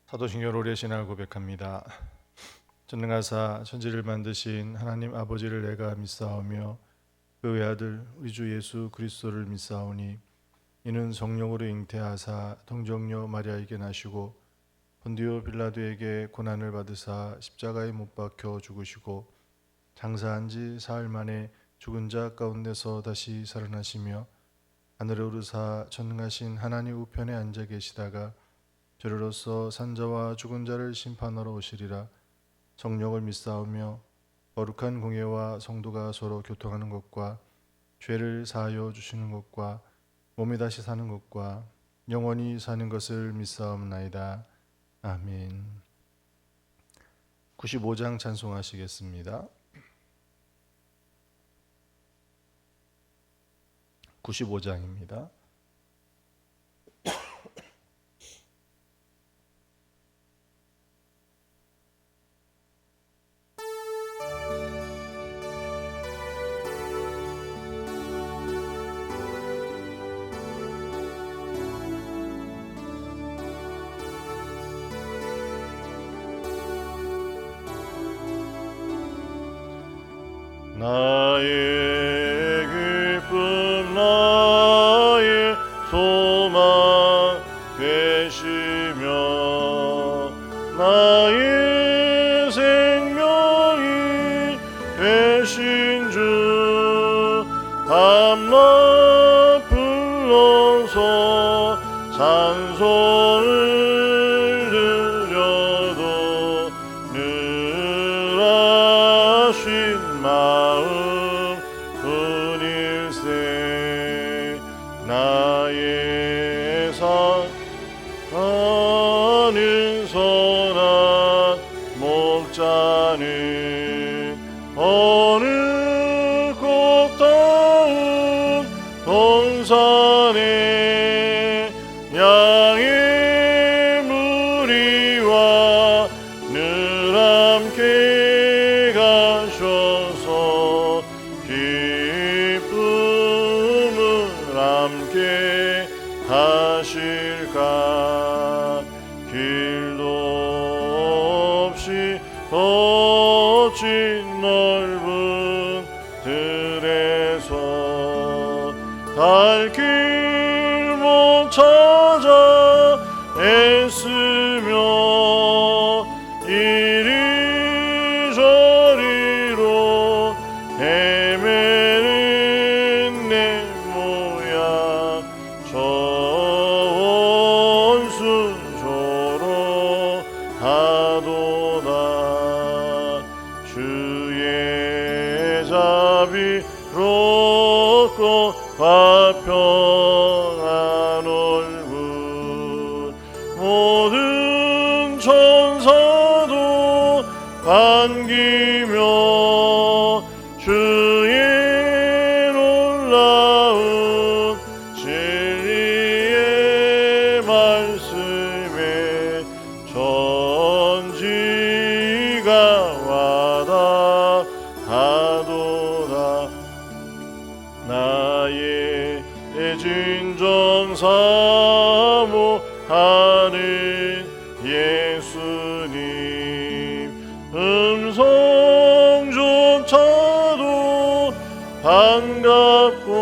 사도신경 오래 신앙을 고백합니다. 전능하사 천지를 만드신 하나님 아버지를 내가 믿사오며 그 외아들 우리 주 예수 그리스도를 믿사오니 이는 성령으로 잉태하사 동정녀 마리아에게 나시고 본디오 빌라도에게 고난을 받으사 십자가에 못 박혀 죽으시고 장사한 지 사흘 만에 죽은 자 가운데서 다시 살아나시며 하늘에 오르사 전능하신 하나님 우편에 앉아 계시다가 저리로서 산자와 죽은 자를 심판하러 오시리라. 성령을 믿사오며 거룩한 공예와 성도가 서로 교통하는 것과 죄를 사하여 주시는 것과 몸이 다시 사는 것과 영원히 사는 것을 믿사옵나이다. 아멘. 95장 찬송하시겠습니다. 95장입니다. 나의 기쁨 나의 소망 되시며 나의 생명이 되신 주 밤낮 불러서 찬송을 드려도 늘 하신 마음 뿐일세. 나의 사랑하는 선한 목자는 어느 꽃다운 동산에 양의 무리와 늘 함께 가셔서 기쁨을 함께 하실까. 길도 없이 거친 넓은 들에서 갈 길 못 찾아 애쓰며 이리저리로 헤매는 내 모양 저 원수조로 하도다. 주의 자비롭고 화평한 얼굴 모든 천사도 반기며 주의 놀라운 진리의 말씀에 천지가 와닿하도다. 나의 진정 사모하는 예수님 음성조차도 반갑고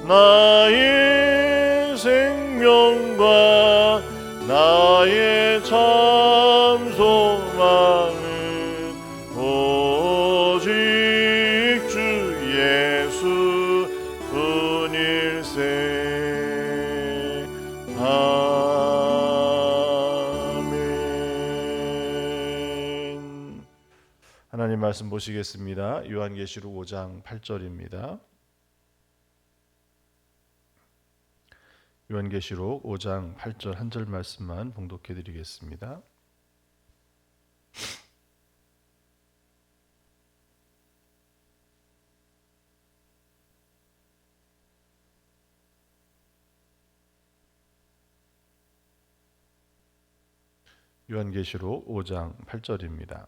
나의 생명과 나의 참 소망은 오직 주 예수 뿐일세. 아멘. 하나님 말씀 보시겠습니다. 요한계시록 5장 8절입니다. 요한계시록 5장 8절 한 절 말씀만 봉독해 드리겠습니다. 요한계시록 5장 8절입니다.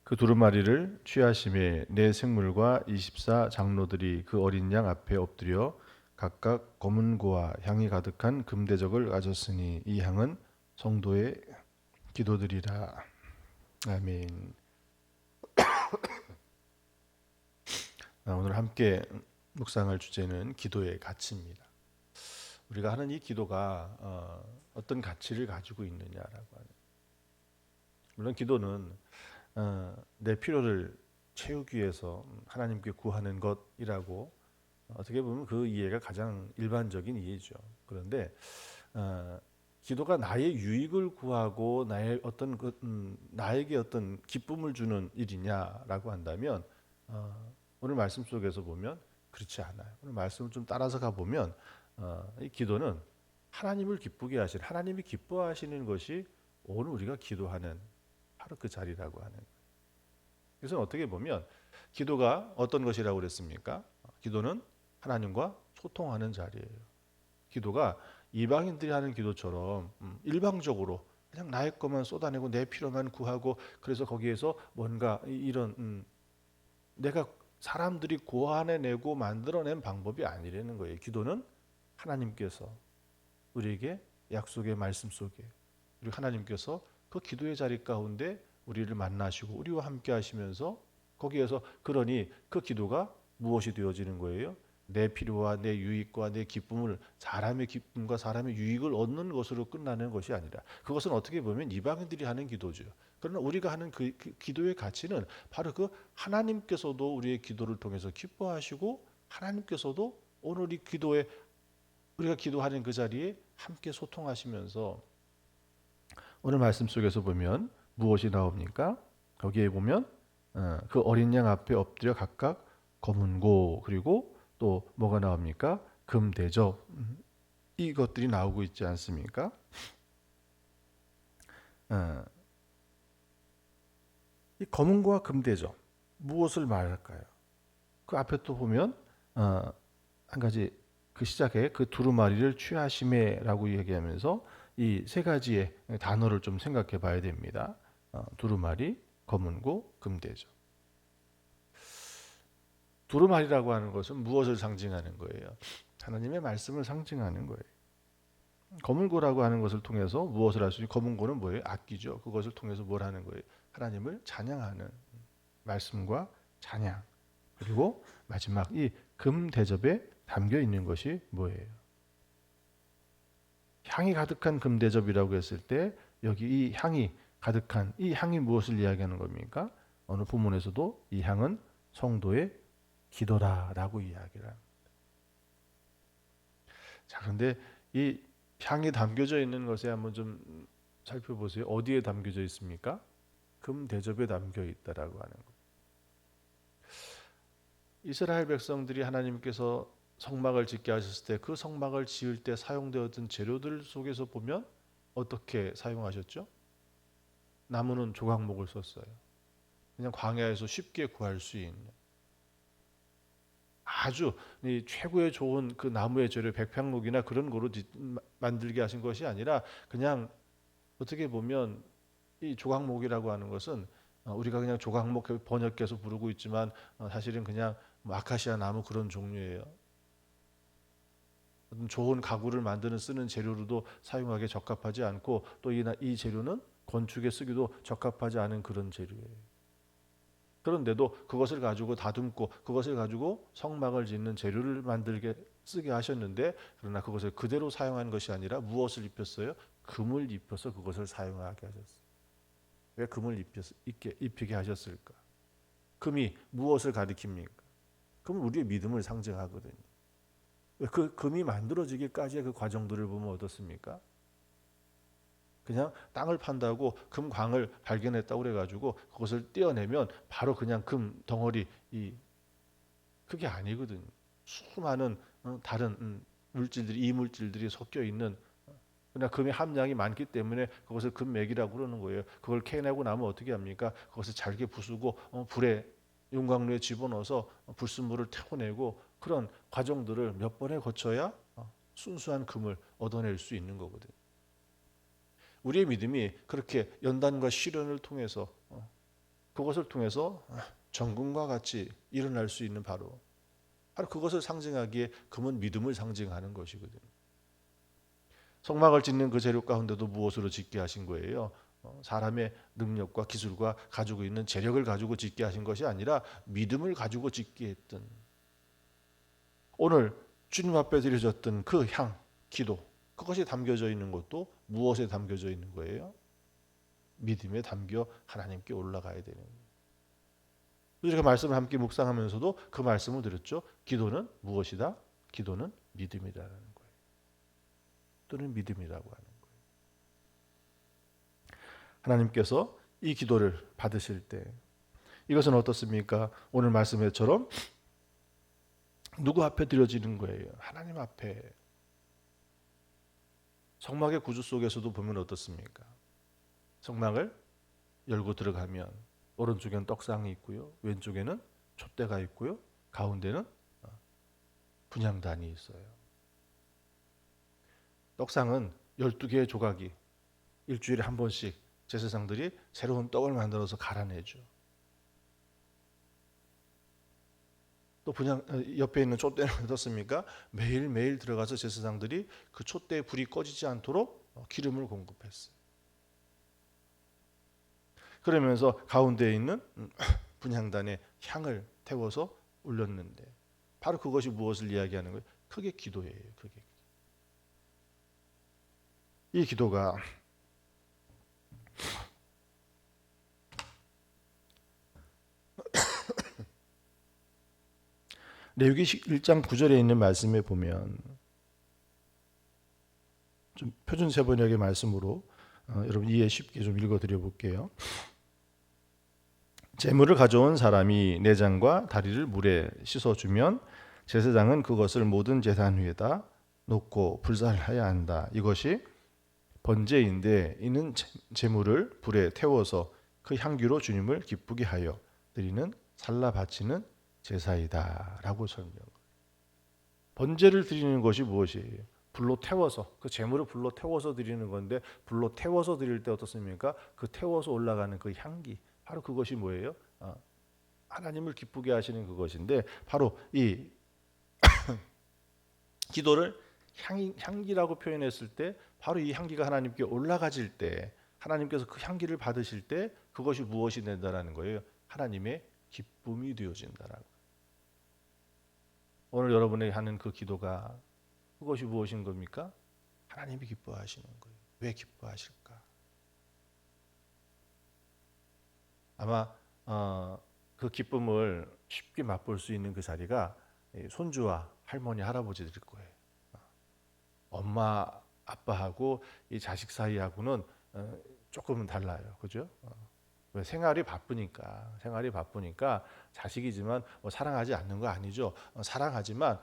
그 두루마리를 취하심에 네 생물과 24 장로들이 그 어린 양 앞에 엎드려 각각 검은고와 향이 가득한 금대접을 가졌으니 이 향은 성도의 기도들이라. 아멘. 오늘 함께 묵상할 주제는 기도의 가치입니다. 우리가 하는 이 기도가 어떤 가치를 가지고 있느냐라고 하는. 물론 기도는 내 필요를 채우기 위해서 하나님께 구하는 것이라고 어떻게 보면 그 이해가 가장 일반적인 이해죠. 그런데 기도가 나의 유익을 구하고 나의 어떤 나에게 어떤 기쁨을 주는 일이냐라고 한다면 오늘 말씀 속에서 보면 그렇지 않아요. 오늘 말씀을 좀 따라서 가 보면 이 기도는 하나님을 기쁘게 하시는, 하나님이 기뻐하시는 것이 오늘 우리가 기도하는 바로 그 자리라고 하는. 그래서 어떻게 보면 기도가 어떤 것이라고 그랬습니까? 기도는 하나님과 소통하는 자리예요. 기도가 이방인들이 하는 기도처럼 일방적으로 그냥 나의 것만 쏟아내고 내 필요만 구하고 그래서 거기에서 뭔가 이런 내가 사람들이 고안해내고 만들어낸 방법이 아니라는 거예요. 기도는 하나님께서 우리에게 약속의 말씀 속에 우리 하나님께서 그 기도의 자리 가운데 우리를 만나시고 우리와 함께 하시면서 거기에서 그러니 그 기도가 무엇이 되어지는 거예요? 내 필요와 내 유익과 내 기쁨을 사람의 기쁨과 사람의 유익을 얻는 것으로 끝나는 것이 아니라 그것은 어떻게 보면 이방인들이 하는 기도죠. 그러나 우리가 하는 그 기도의 가치는 바로 그 하나님께서도 우리의 기도를 통해서 기뻐하시고 하나님께서도 오늘 이 기도에 우리가 기도하는 그 자리에 함께 소통하시면서 오늘 말씀 속에서 보면 무엇이 나옵니까? 거기에 보면 그 어린 양 앞에 엎드려 각각 검은고 그리고 또 뭐가 나옵니까? 금대접 이것들이 나오고 있지 않습니까? 이 검은고와 금대접 무엇을 말할까요? 그 앞에 또 보면 한 가지 그 시작에 그 두루마리를 취하심에라고 얘기하면서 이 세 가지의 단어를 좀 생각해 봐야 됩니다. 두루마리, 검은고, 금대접. 두루마리라고 하는 것은 무엇을 상징하는 거예요? 하나님의 말씀을 상징하는 거예요. 검은고라고 하는 것을 통해서 무엇을 할 수 있는? 검은고는 뭐예요? 악기죠. 그것을 통해서 뭘 하는 거예요? 하나님을 찬양하는 말씀과 찬양. 그리고 마지막 이 금대접에 담겨 있는 것이 뭐예요? 향이 가득한 금대접이라고 했을 때 여기 이 향이 가득한 이 향이 무엇을 이야기하는 겁니까? 어느 부문에서도 이 향은 성도의 기도라라고 이야기를 합니다. 자, 그런데 이 향이 담겨져 있는 것에 한번 좀 살펴보세요. 어디에 담겨져 있습니까? 금대접에 담겨 있다라고 하는 것. 이스라엘 백성들이 하나님께서 성막을 짓게 하셨을 때 그 성막을 지을 때 사용되었던 재료들 속에서 보면 어떻게 사용하셨죠? 나무는 조각목을 썼어요. 그냥 광야에서 쉽게 구할 수 있는 아주 최고의 좋은 그 나무의 재료 백향목이나 그런 거로 만들게 하신 것이 아니라 그냥 어떻게 보면 이 조각목이라고 하는 것은 우리가 그냥 조각목 번역해서 부르고 있지만 사실은 그냥 아카시아 나무 그런 종류예요. 좋은 가구를 만드는 쓰는 재료로도 사용하기에 적합하지 않고 또 이 재료는 건축에 쓰기도 적합하지 않은 그런 재료예요. 그런데도 그것을 가지고 다듬고 그것을 가지고 성막을 짓는 재료를 만들게 쓰게 하셨는데 그러나 그것을 그대로 사용한 것이 아니라 무엇을 입혔어요? 금을 입혀서 그것을 사용하게 하셨어요. 왜 금을 입히게 하셨을까? 금이 무엇을 가리킵니까? 금은 우리의 믿음을 상징하거든요. 그 금이 만들어지기까지의 그 과정들을 보면 어떻습니까? 그냥 땅을 판다고 금광을 발견했다고 그래가지고 그것을 떼어내면 바로 그냥 금 덩어리 그게 아니거든요. 수많은 다른 물질들이 이물질들이 섞여 있는 그냥 금의 함량이 많기 때문에 그것을 금맥이라고 그러는 거예요. 그걸 캐내고 나면 어떻게 합니까? 그것을 잘게 부수고 불에 용광로에 집어넣어서 불순물을 태워내고 그런 과정들을 몇 번에 거쳐야 순수한 금을 얻어낼 수 있는 거거든요. 우리의 믿음이 그렇게 연단과 시련을 통해서 그것을 통해서 정금과 같이 일어날 수 있는 바로 바로 그것을 상징하기에 금은 믿음을 상징하는 것이거든요. 성막을 짓는 그 재료 가운데도 무엇으로 짓게 하신 거예요? 사람의 능력과 기술과 가지고 있는 재력을 가지고 짓게 하신 것이 아니라 믿음을 가지고 짓게 했던, 오늘 주님 앞에 드려졌던 그 향, 기도, 그것이 담겨져 있는 것도 무엇에 담겨져 있는 거예요? 믿음에 담겨 하나님께 올라가야 되는 거예요. 우리가 말씀을 함께 묵상하면서도 그 말씀을 드렸죠. 기도는 무엇이다? 기도는 믿음이라는 거예요. 또는 믿음이라고 하는 거예요. 하나님께서 이 기도를 받으실 때 이것은 어떻습니까? 오늘 말씀처럼 누구 앞에 드려지는 거예요? 하나님 앞에. 성막의 구주 속에서도 보면 어떻습니까? 성막을 열고 들어가면 오른쪽에는 떡상이 있고요, 왼쪽에는 촛대가 있고요, 가운데는 분향단이 있어요. 떡상은 12개의 조각이 일주일에 한 번씩 제사장들이 새로운 떡을 만들어서 갈아내죠. 또 분향 옆에 있는 촛대는 어떻습니까? 매일매일 들어가서 제사장들이 그 촛대에 불이 꺼지지 않도록 기름을 공급했어요. 그러면서 가운데에 있는 분향단에 향을 태워서 올렸는데, 바로 그것이 무엇을 이야기하는 거예요? 그게 기도예요. 그게. 이 기도가 레위기 1장 9절에 있는 말씀에 보면, 좀 표준 세번역의 말씀으로 여러분 이해 쉽게 좀 읽어드려 볼게요. 제물을 가져온 사람이 내장과 다리를 물에 씻어주면 제사장은 그것을 모든 제단 위에다 놓고 불살하여야 한다. 이것이 번제인데 이는 제물을 불에 태워서 그 향기로 주님을 기쁘게 하여 드리는 살라 바치는 제사이다 라고 설명해요. 번제를 드리는 것이 무엇이에요? 불로 태워서, 그 제물을 불로 태워서 드리는 건데, 불로 태워서 드릴 때 어떻습니까? 그 태워서 올라가는 그 향기, 바로 그것이 뭐예요? 하나님을 기쁘게 하시는 그것인데, 바로 이 기도를 향기라고 표현했을 때, 바로 이 향기가 하나님께 올라가질 때, 하나님께서 그 향기를 받으실 때 그것이 무엇이 된다라는 거예요? 하나님의 기쁨이 되어진다라고. 오늘 여러분이 하는 그 기도가 그것이 무엇인 겁니까? 하나님이 기뻐하시는 거예요. 왜 기뻐하실까? 아마 그 기쁨을 쉽게 맛볼 수 있는 그 자리가 손주와 할머니, 할아버지들일 거예요. 엄마, 아빠하고 이 자식 사이하고는 조금은 달라요. 그죠? 왜? 생활이 바쁘니까 자식이지만 뭐 사랑하지 않는 거 아니죠. 사랑하지만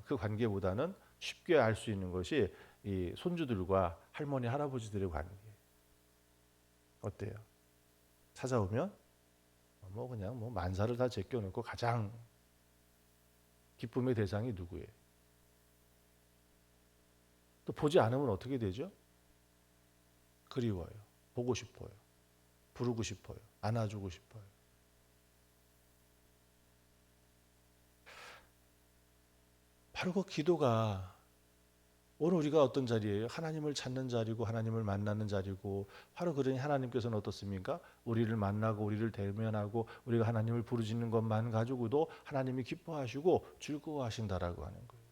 그 관계보다는 쉽게 알 수 있는 것이 이 손주들과 할머니, 할아버지들의 관계. 어때요? 찾아오면 뭐 그냥 뭐 만사를 다 제껴놓고 가장 기쁨의 대상이 누구예요? 또 보지 않으면 어떻게 되죠? 그리워요. 보고 싶어요. 부르고 싶어요. 안아주고 싶어요. 바로 그 기도가 오늘 우리가 어떤 자리예요? 하나님을 찾는 자리고 하나님을 만나는 자리고, 바로 그러니 하나님께서는 어떻습니까? 우리를 만나고 우리를 대면하고 우리가 하나님을 부르짖는 것만 가지고도 하나님이 기뻐하시고 즐거워하신다라고 하는 거예요.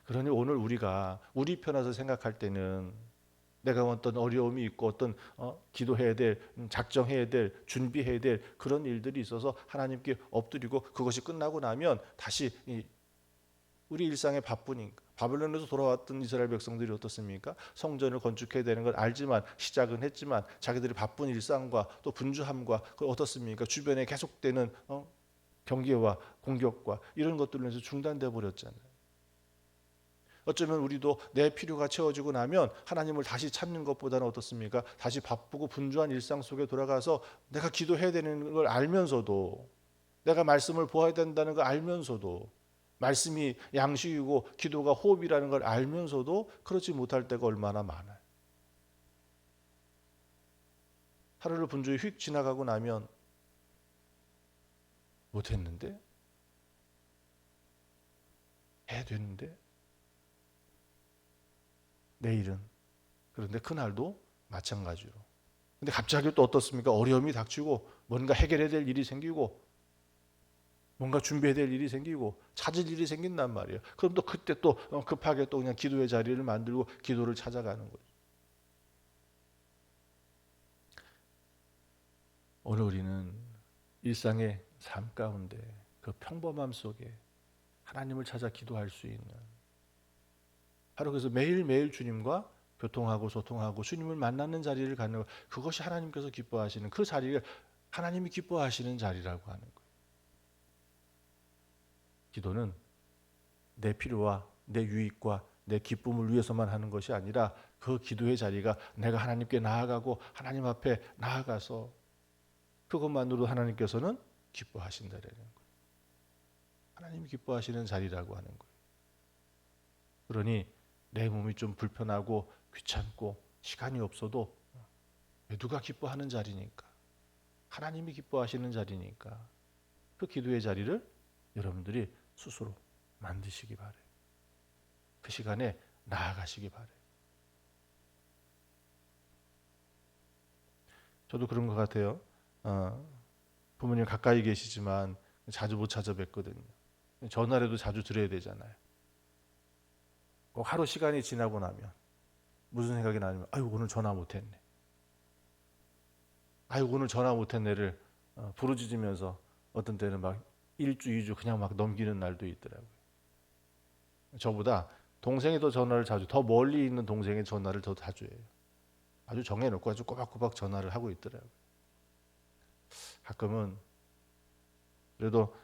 그러니 오늘 우리가 우리 편에서 생각할 때는 내가 어떤 어려움이 있고 어떤 기도해야 될, 작정해야 될, 준비해야 될 그런 일들이 있어서 하나님께 엎드리고 그것이 끝나고 나면 다시 우리 일상에 바쁘니까, 바벨론에서 돌아왔던 이스라엘 백성들이 어떻습니까? 성전을 건축해야 되는 걸 알지만, 시작은 했지만 자기들이 바쁜 일상과 또 분주함과 그 어떻습니까? 주변에 계속되는 경계와 공격과 이런 것들로 해서 중단돼 버렸잖아요. 어쩌면 우리도 내 필요가 채워지고 나면 하나님을 다시 찾는 것보다는 어떻습니까? 다시 바쁘고 분주한 일상 속에 돌아가서 내가 기도해야 되는 걸 알면서도, 내가 말씀을 보아야 된다는 걸 알면서도, 말씀이 양식이고 기도가 호흡이라는 걸 알면서도 그렇지 못할 때가 얼마나 많아요. 하루를 분주히 휙 지나가고 나면 못했는데 해야 되는데 내일은 그런데 그날도 마찬가지로. 근데 갑자기 또 어떻습니까? 어려움이 닥치고 뭔가 해결해야 될 일이 생기고 뭔가 준비해야 될 일이 생기고 찾을 일이 생긴단 말이에요. 그럼 또 그때 또 급하게 또 그냥 기도의 자리를 만들고 기도를 찾아가는 거죠. 오늘 우리는 일상의 삶 가운데 그 평범함 속에 하나님을 찾아 기도할 수 있는, 바로 그래서 매일매일 주님과 교통하고 소통하고 주님을 만나는 자리를 갖는 것, 그것이 하나님께서 기뻐하시는 그 자리를 하나님이 기뻐하시는 자리라고 하는 거예요. 기도는 내 필요와 내 유익과 내 기쁨을 위해서만 하는 것이 아니라 그 기도의 자리가 내가 하나님께 나아가고 하나님 앞에 나아가서 그것만으로도 하나님께서는 기뻐하신다는 거예요. 하나님이 기뻐하시는 자리라고 하는 거예요. 그러니 내 몸이 좀 불편하고 귀찮고 시간이 없어도 누가 기뻐하는 자리니까, 하나님이 기뻐하시는 자리니까 그 기도의 자리를 여러분들이 스스로 만드시기 바래요. 그 시간에 나아가시기 바래요. 저도 그런 것 같아요. 부모님 가까이 계시지만 자주 못 찾아뵙거든요. 전화라도 자주 드려야 되잖아요. 하루 시간이 지나고 나면 무슨 생각이 나냐면, 아유 오늘 전화 못했네. 아유 오늘 전화 못했네를 부르짖으면서 어떤 때는 막 1주, 2주 그냥 막 넘기는 날도 있더라고요. 저보다 동생이 더 전화를 자주, 더 멀리 있는 동생의 전화를 더 자주 해요. 아주 정해놓고 아주 꼬박꼬박 전화를 하고 있더라고요. 가끔은 그래도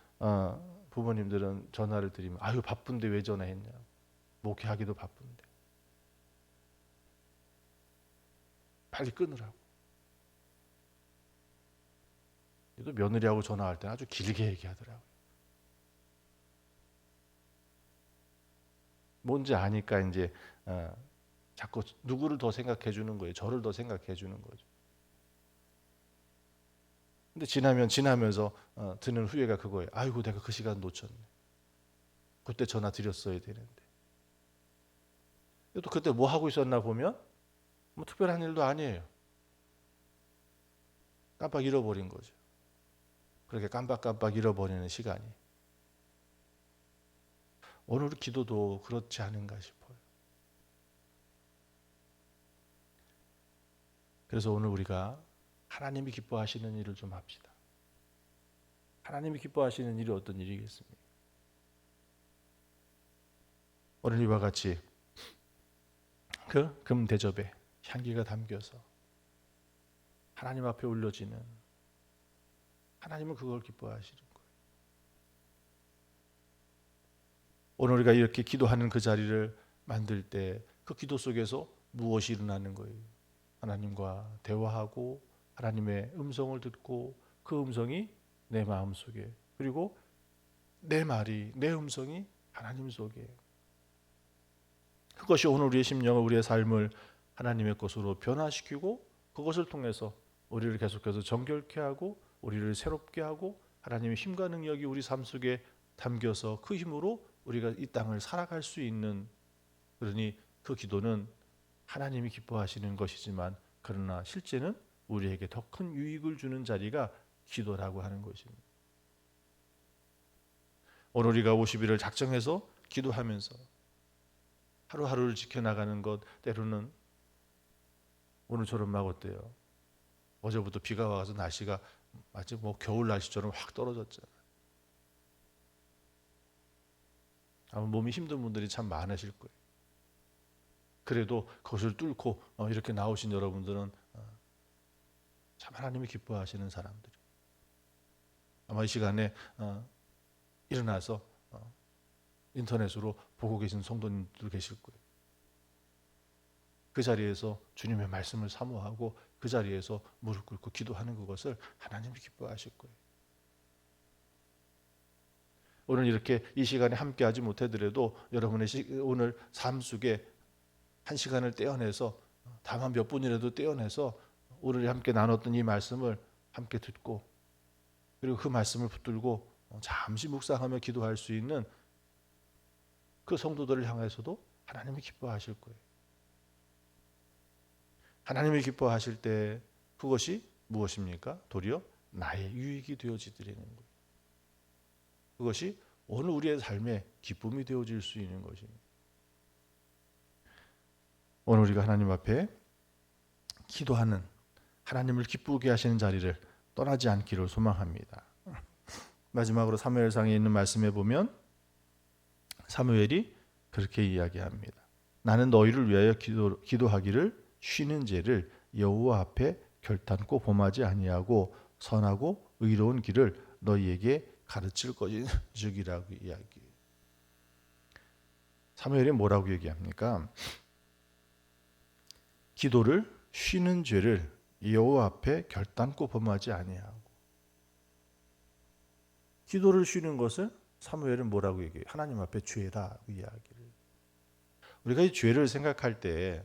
부모님들은 전화를 드리면, 아유 바쁜데 왜 전화했냐, 목회하기도 바쁜데 빨리 끊으라고. 또 며느리하고 전화할 때는 아주 길게 얘기하더라고요. 뭔지 아니까 이제 자꾸 누구를 더 생각해 주는 거예요. 저를 더 생각해 주는 거죠. 근데 지나면서 드는 후회가 그거예요. 아이고 내가 그 시간 놓쳤네. 그때 전화 드렸어야 되는데. 또 그때 뭐 하고 있었나 보면 뭐 특별한 일도 아니에요. 깜빡 잃어버린 거죠. 그렇게 깜빡깜빡 잃어버리는 시간이. 오늘 기도도 그렇지 않은가 싶어요. 그래서 오늘 우리가 하나님이 기뻐하시는 일을 좀 합시다. 하나님이 기뻐하시는 일이 어떤 일이겠습니까? 오늘 이와 같이 그 금 대접에 향기가 담겨서 하나님 앞에 올려지는, 하나님은 그걸 기뻐하시는 거예요. 오늘 우리가 이렇게 기도하는 그 자리를 만들 때 그 기도 속에서 무엇이 일어나는 거예요? 하나님과 대화하고 하나님의 음성을 듣고 그 음성이 내 마음속에, 그리고 내 말이, 내 음성이 하나님 속에, 그것이 오늘 우리의 심령을, 우리의 삶을 하나님의 것으로 변화시키고 그것을 통해서 우리를 계속해서 정결케 하고 우리를 새롭게 하고 하나님의 힘과 능력이 우리 삶 속에 담겨서 그 힘으로 우리가 이 땅을 살아갈 수 있는, 그러니 그 기도는 하나님이 기뻐하시는 것이지만 그러나 실제는 우리에게 더 큰 유익을 주는 자리가 기도라고 하는 것입니다. 오늘 우리가 50일을 작정해서 기도하면서 하루하루를 지켜나가는 것, 때로는 오늘처럼 막 어때요? 어제부터 비가 와서 날씨가 마치 뭐 겨울 날씨처럼 확 떨어졌잖아요. 아마 몸이 힘든 분들이 참 많으실 거예요. 그래도 그것을 뚫고 이렇게 나오신 여러분들은 참 하나님이 기뻐하시는 사람들이. 아마 이 시간에 일어나서 인터넷으로 보고 계신 성도님들 계실 거예요. 그 자리에서 주님의 말씀을 사모하고 그 자리에서 무릎 꿇고 기도하는 그것을 하나님이 기뻐하실 거예요. 오늘 이렇게 이 시간에 함께 하지 못하더라도 여러분의 오늘 삶 속에 한 시간을 떼어내서, 다만 몇 분이라도 떼어내서 오늘 함께 나눴던 이 말씀을 함께 듣고 그리고 그 말씀을 붙들고 잠시 묵상하며 기도할 수 있는 그 성도들을 향해서도 하나님이 기뻐하실 거예요. 하나님이 기뻐하실 때 그것이 무엇입니까? 도리어 나의 유익이 되어지드리는 거예요. 그것이 오늘 우리의 삶의 기쁨이 되어질 수 있는 것입니다. 오늘 우리가 하나님 앞에 기도하는, 하나님을 기쁘게 하시는 자리를 떠나지 않기를 소망합니다. 마지막으로 사무엘상에 있는 말씀에 보면 사무엘이 그렇게 이야기합니다. 나는 너희를 위하여 기도하기를 쉬는 죄를 여호와 앞에 결단코 범하지 아니하고 선하고 의로운 길을 너희에게 가르칠 것이라고 이야기해요. 사무엘이 뭐라고 얘기합니까? 기도를 쉬는 죄를 여호와 앞에 결단코 범하지 아니하고. 기도를 쉬는 것을 사무엘은 뭐라고 얘기해요? 하나님 앞에 죄다 이야기를. 우리가 이 죄를 생각할 때,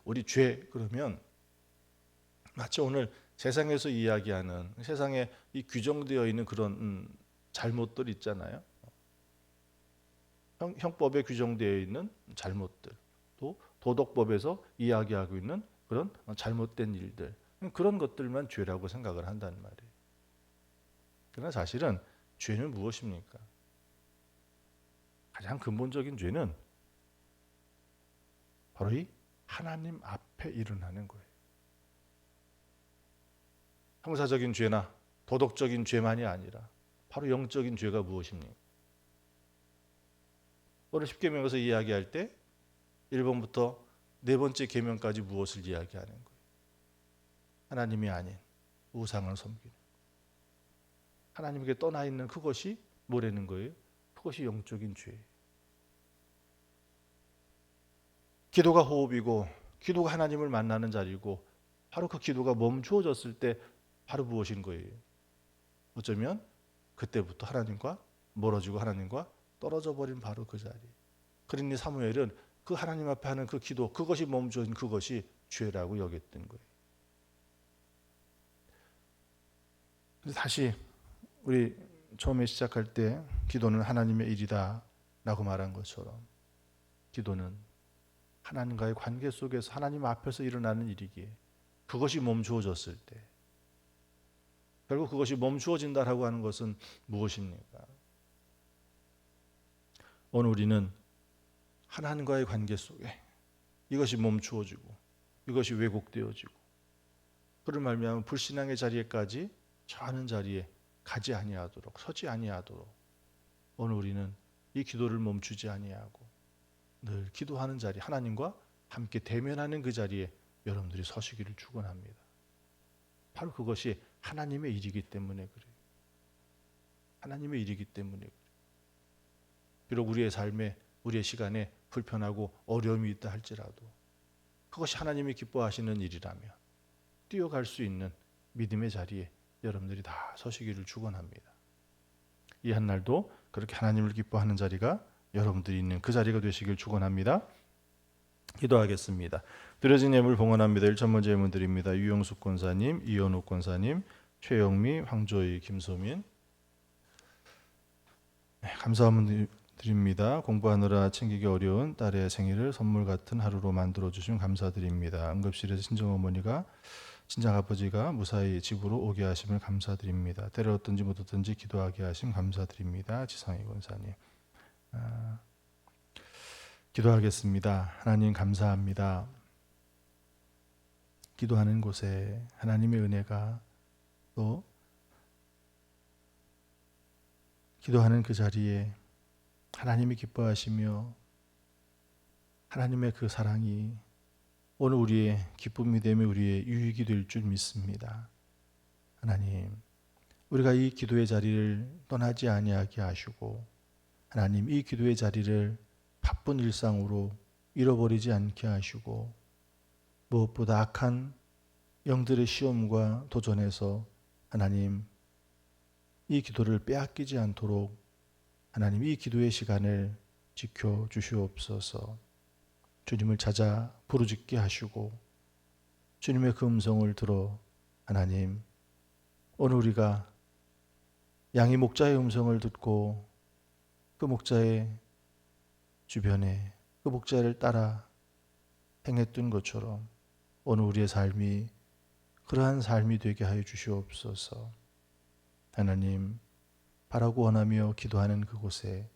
우리 죄 그러면 마치 오늘 세상에서 이야기하는, 세상에 이 규정되어 있는 그런 잘못들 있잖아요. 형법에 규정되어 있는 잘못들, 또 도덕법에서 이야기하고 있는 그런 잘못된 일들, 그런 것들만 죄라고 생각을 한단 말이에요. 그러나 사실은 죄는 무엇입니까? 가장 근본적인 죄는 바로 이 하나님 앞에 일어나는 거예요. 형사적인 죄나 도덕적인 죄만이 아니라 바로 영적인 죄가 무엇입니까? 오늘 10계명에서 이야기할 때 1번부터 네 번째 계명까지 무엇을 이야기하는 거예요? 하나님이 아닌 우상을 섬기는, 하나님에게 떠나 있는 그것이 뭐라는 거예요? 그것이 영적인 죄예요. 기도가 호흡이고 기도가 하나님을 만나는 자리고, 바로 그 기도가 멈추어졌을 때 바로 무엇인 거예요? 어쩌면 그때부터 하나님과 멀어지고 하나님과 떨어져 버린 바로 그 자리. 그러니 사무엘은 그 하나님 앞에 하는 그 기도, 그것이 멈춰진 그것이 죄라고 여겼던 거예요. 근데 다시 우리 처음에 시작할 때 기도는 하나님의 일이다 라고 말한 것처럼, 기도는 하나님과의 관계 속에서 하나님 앞에서 일어나는 일이기에 그것이 멈추어졌을 때, 결국 그것이 멈추어진다라고 하는 것은 무엇입니까? 오늘 우리는 하나님과의 관계 속에 이것이 멈추어지고 이것이 왜곡되어지고, 그를 말미암아 불신앙의 자리에까지 처하는 자리에 가지 아니하도록, 서지 아니하도록 오늘 우리는 이 기도를 멈추지 아니하고 늘 기도하는 자리, 하나님과 함께 대면하는 그 자리에 여러분들이 서시기를 축원합니다. 바로 그것이 하나님의 일이기 때문에 그래요. 하나님의 일이기 때문에 그래요. 비록 우리의 삶에, 우리의 시간에 불편하고 어려움이 있다 할지라도 그것이 하나님이 기뻐하시는 일이라면 뛰어갈 수 있는 믿음의 자리에 여러분들이 다 서시기를 축원합니다. 이 한날도 그렇게 하나님을 기뻐하는 자리가 여러분들이 있는 그 자리가 되시길 축원합니다. 기도하겠습니다. 드려진 예물 봉헌합니다. 1천 번째 예물 드립니다. 유영숙 권사님, 이현욱 권사님, 최영미, 황조희, 김소민. 감사함을 드립니다. 공부하느라 챙기기 어려운 딸의 생일을 선물 같은 하루로 만들어 주신 감사드립니다. 응급실에서 친정어머니가, 친정아버지가 무사히 집으로 오게 하심을 감사드립니다. 때를 얻든지 못 얻든지 기도하게 하심 감사드립니다. 지상희 권사님. 기도하겠습니다. 하나님 감사합니다. 기도하는 곳에 하나님의 은혜가, 또 기도하는 그 자리에 하나님이 기뻐하시며 하나님의 그 사랑이 오늘 우리의 기쁨이 되며 우리의 유익이 될 줄 믿습니다. 하나님, 우리가 이 기도의 자리를 떠나지 아니하게 하시고, 하나님 이 기도의 자리를 바쁜 일상으로 잃어버리지 않게 하시고, 무엇보다 악한 영들의 시험과 도전에서 하나님 이 기도를 빼앗기지 않도록 하나님 이 기도의 시간을 지켜주시옵소서. 주님을 찾아 부르짖게 하시고 주님의 그 음성을 들어 하나님, 오늘 우리가 양이 목자의 음성을 듣고 그 목자의 주변에 그 목자를 따라 행했던 것처럼 오늘 우리의 삶이 그러한 삶이 되게 하여 주시옵소서. 하나님, 바라고 원하며 기도하는 그곳에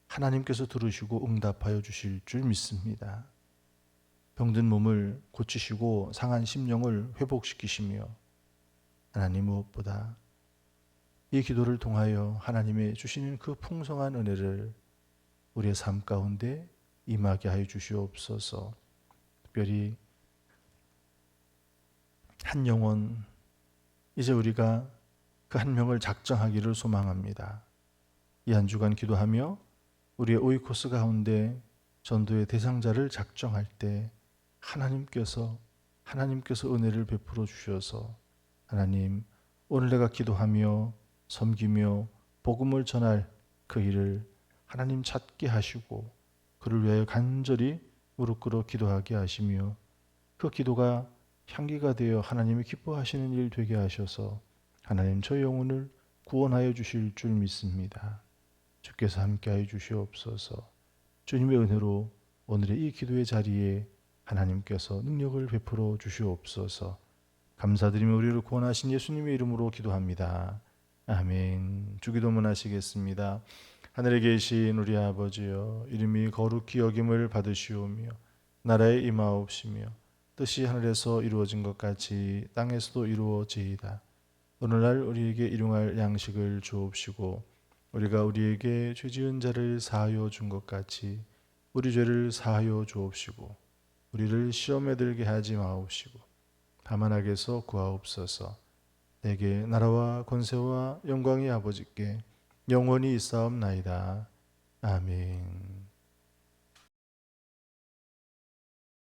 하나님께서 들으시고 응답하여 주실 줄 믿습니다. 병든 몸을 고치시고 상한 심령을 회복시키시며 하나님 무엇보다 이 기도를 통하여 하나님의 주시는 그 풍성한 은혜를 우리의 삶 가운데 임하게 하여 주시옵소서. 특별히 한 영혼, 이제 우리가 그 한 명을 작정하기를 소망합니다. 이 한 주간 기도하며 우리의 오이코스 가운데 전도의 대상자를 작정할 때 하나님께서 은혜를 베풀어 주셔서 하나님, 오늘 내가 기도하며 섬기며 복음을 전할 그 일을 하나님 찾게 하시고 그를 위하여 간절히 무릎 꿇어 기도하게 하시며 그 기도가 향기가 되어 하나님이 기뻐하시는 일 되게 하셔서 하나님 저 영혼을 구원하여 주실 줄 믿습니다. 주께서 함께하여 주시옵소서. 주님의 은혜로 오늘의 이 기도의 자리에 하나님께서 능력을 베풀어 주시옵소서. 감사드리며 우리를 구원하신 예수님의 이름으로 기도합니다. 아멘. 주기도문 하시겠습니다. 하늘에 계신 우리 아버지여, 이름이 거룩히 여김을 받으시오며 나라에 임하옵시며 뜻이 하늘에서 이루어진 것 같이 땅에서도 이루어지이다. 오늘날 우리에게 일용할 양식을 주옵시고 우리가 우리에게 죄 지은 자를 사하여 준 것 같이 우리 죄를 사하여 주옵시고 우리를 시험에 들게 하지 마옵시고 다만 악에서 구하옵소서. 내게 나라와 권세와 영광이 아버지께 영원히 있사옵나이다. 아멘.